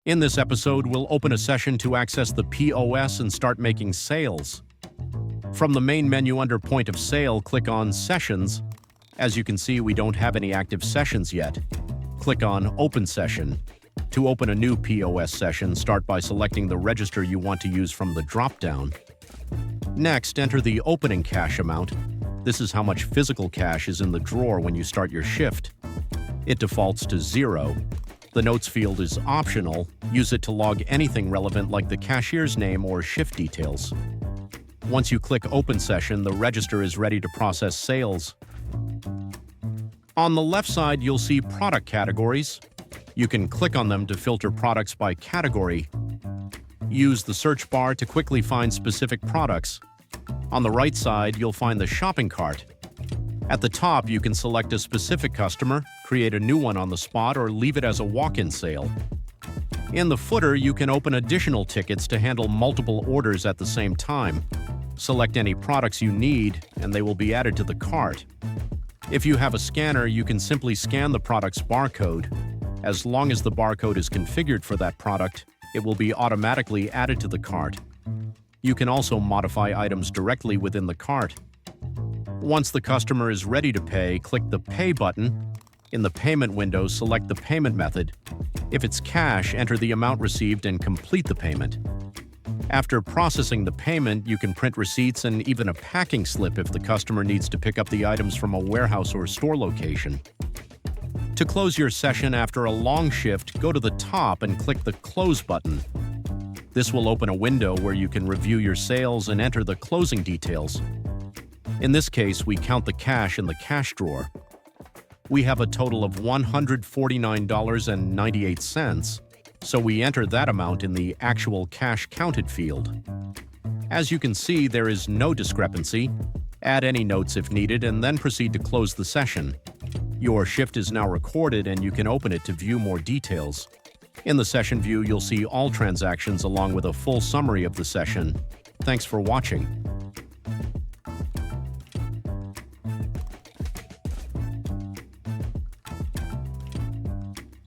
In this episode, we'll open a session to access the POS and start making sales. From the main menu under Point of Sale, click on Sessions. As you can see, we don't have any active sessions yet. Click on Open Session. To open a new POS session, start by selecting the register you want to use from the drop-down. Next, enter the opening cash amount. This is how much physical cash is in the drawer when you start your shift. It defaults to 0. The notes field is optional. Use it to log anything relevant like the cashier's name or shift details. Once you click Open Session, the register is ready to process sales. On the left side, you'll see product categories. You can click on them to filter products by category. Use the search bar to quickly find specific products. On the right side, you'll find the shopping cart. At the top, you can select a specific customer, create a new one on the spot, or leave it as a walk-in sale. In the footer, you can open additional tickets to handle multiple orders at the same time. Select any products you need, and they will be added to the cart. If you have a scanner, you can simply scan the product's barcode. As long as the barcode is configured for that product, it will be automatically added to the cart. You can also modify items directly within the cart. Once the customer is ready to pay, click the Pay button. In the payment window, select the payment method. If it's cash, enter the amount received and complete the payment. After processing the payment, you can print receipts and even a packing slip if the customer needs to pick up the items from a warehouse or store location. To close your session after a long shift, go to the top and click the Close button. This will open a window where you can review your sales and enter the closing details. In this case, we count the cash in the cash drawer. We have a total of $149.98, so we enter that amount in the Actual Cash Counted field. As you can see, there is no discrepancy. Add any notes if needed, and then proceed to close the session. Your shift is now recorded, and you can open it to view more details. In the session view, you'll see all transactions along with a full summary of the session. Thanks for watching.